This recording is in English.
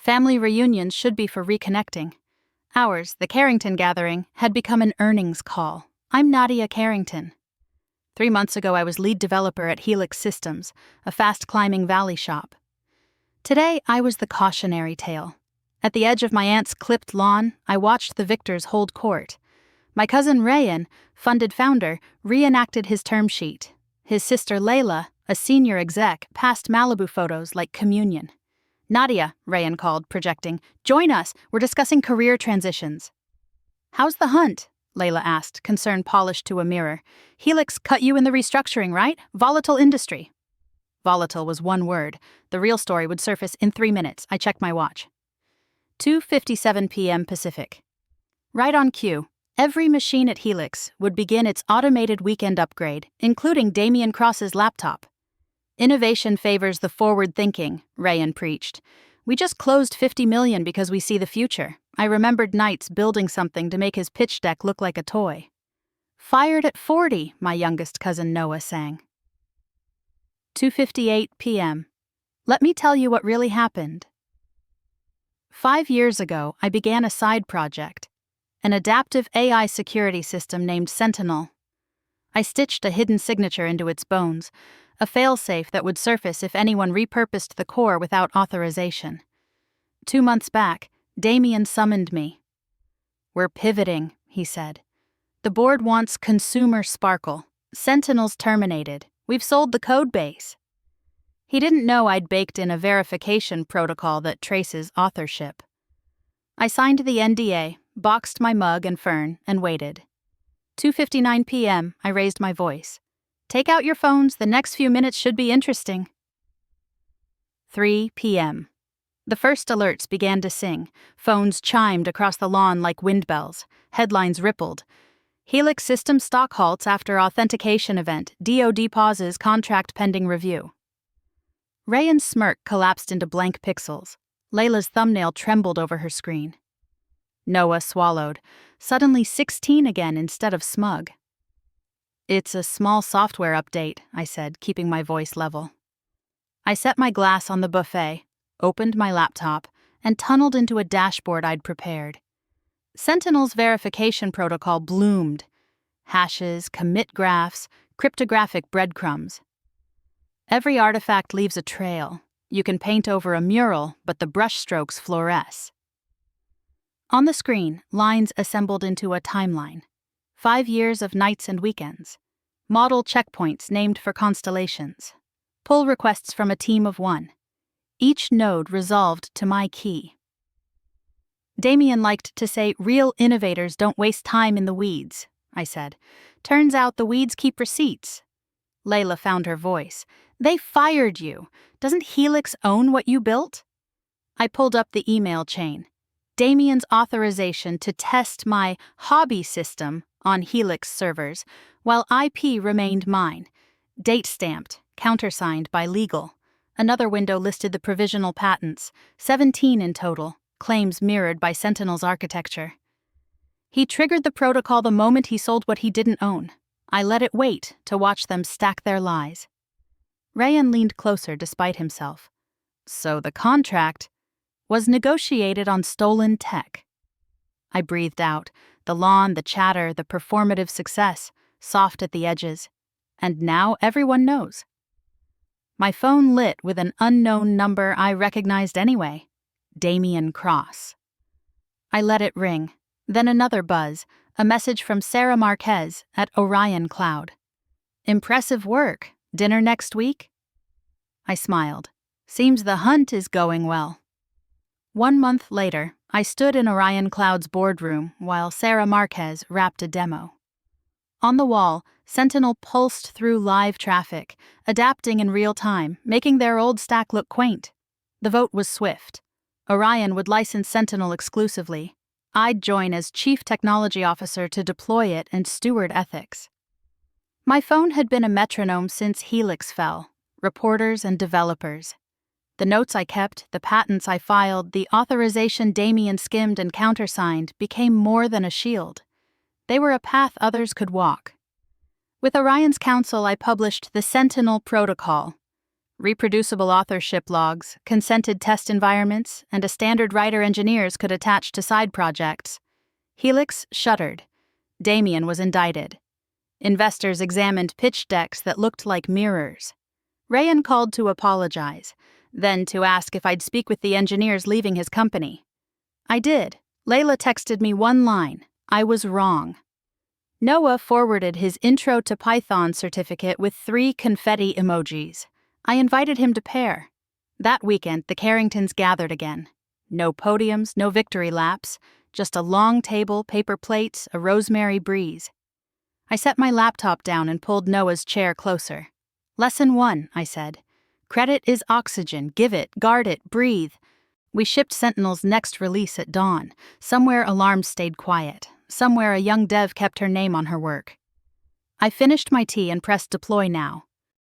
Family reunions should be for reconnecting. Ours, the Carrington Gathering, had become an earnings call. I'm Nadia Carrington. 3 months ago, I was lead developer at Helix Systems, a fast-climbing valley shop. Today, I was the cautionary tale. At the edge of my aunt's clipped lawn, I watched the victors hold court. My cousin Rayan, funded founder, reenacted his term sheet. His sister Layla, a senior exec, passed Malibu photos like communion. Nadia, Rayan called, projecting, "Join us, we're discussing career transitions." "How's the hunt?" Layla asked, concern polished to a mirror. "Helix cut you in the restructuring, right? Volatile industry." Volatile was one word. The real story would surface in 3 minutes. I checked my watch. 2:57 p.m. Pacific. Right on cue. Every machine at Helix would begin its automated weekend upgrade, including Damian Cross's laptop. "Innovation favors the forward-thinking," Rayan preached. "We just closed $50 million because we see the future." I remembered nights building something to make his pitch deck look like a toy. "Fired at 40, my youngest cousin Noah sang. 2:58 p.m. Let me tell you what really happened. 5 years ago, I began a side project, an adaptive AI security system named Sentinel. I stitched a hidden signature into its bones, a failsafe that would surface if anyone repurposed the core without authorization. 2 months back, Damian summoned me. "We're pivoting," he said. "The board wants consumer sparkle. Sentinel's terminated. We've sold the code base." He didn't know I'd baked in a verification protocol that traces authorship. I signed the NDA, boxed my mug and fern, and waited. 2:59 p.m., I raised my voice. "Take out your phones, the next few minutes should be interesting." 3 p.m. The first alerts began to sing. Phones chimed across the lawn like wind bells. Headlines rippled. "Helix Systems stock halts after authentication event. DoD pauses contract pending review." Rayan's smirk collapsed into blank pixels. Layla's thumbnail trembled over her screen. Noah swallowed, suddenly 16 again instead of smug. "It's a small software update," I said, keeping my voice level. I set my glass on the buffet, opened my laptop, and tunneled into a dashboard I'd prepared. Sentinel's verification protocol bloomed. Hashes, commit graphs, cryptographic breadcrumbs. Every artifact leaves a trail. You can paint over a mural, but the brushstrokes fluoresce. On the screen, lines assembled into a timeline. 5 years of nights and weekends. Model checkpoints named for constellations. Pull requests from a team of 1. Each node resolved to my key. Damian liked to say, "Real innovators don't waste time in the weeds," I said. "Turns out the weeds keep receipts." Layla found her voice. "They fired you. Doesn't Helix own what you built?" I pulled up the email chain. Damian's authorization to test my hobby system on Helix servers, while IP remained mine. Date stamped, countersigned by legal. Another window listed the provisional patents, 17 in total, claims mirrored by Sentinel's architecture. He triggered the protocol the moment he sold what he didn't own. I let it wait to watch them stack their lies. Rayan leaned closer despite himself. "So the contract was negotiated on stolen tech." I breathed out, the lawn, the chatter, the performative success, soft at the edges. And now everyone knows. My phone lit with an unknown number I recognized anyway. Damian Cross. I let it ring, then another buzz, a message from Sarah Marquez at Orion Cloud. "Impressive work. Dinner next week?" I smiled. "Seems the hunt is going well." 1 month later, I stood in Orion Cloud's boardroom while Sarah Marquez wrapped a demo. On the wall, Sentinel pulsed through live traffic, adapting in real time, making their old stack look quaint. The vote was swift. Orion would license Sentinel exclusively. I'd join as Chief Technology Officer to deploy it and steward ethics. My phone had been a metronome since Helix fell. Reporters and developers. The notes I kept, the patents I filed, the authorization Damian skimmed and countersigned became more than a shield. They were a path others could walk. With Orion's counsel, I published the Sentinel Protocol. reproducible authorship logs, consented test environments, and a standard writer engineers could attach to side projects. Helix shuddered. Damien was indicted. Investors examined pitch decks that looked like mirrors. Rayan called to apologize, then to ask if I'd speak with the engineers leaving his company. I did. Layla texted me one line: I was wrong. Noah forwarded his Intro to Python certificate with 3 confetti emojis. I invited him to pair. That weekend, the Carringtons gathered again. No podiums, no victory laps, just a long table, paper plates, a rosemary breeze. I set my laptop down and pulled Noah's chair closer. Lesson 1, I said. Credit is oxygen. Give it, guard it, breathe. We shipped Sentinel's next release at dawn. Somewhere alarms stayed quiet. Somewhere a young dev kept her name on her work. I finished my tea and pressed deploy now.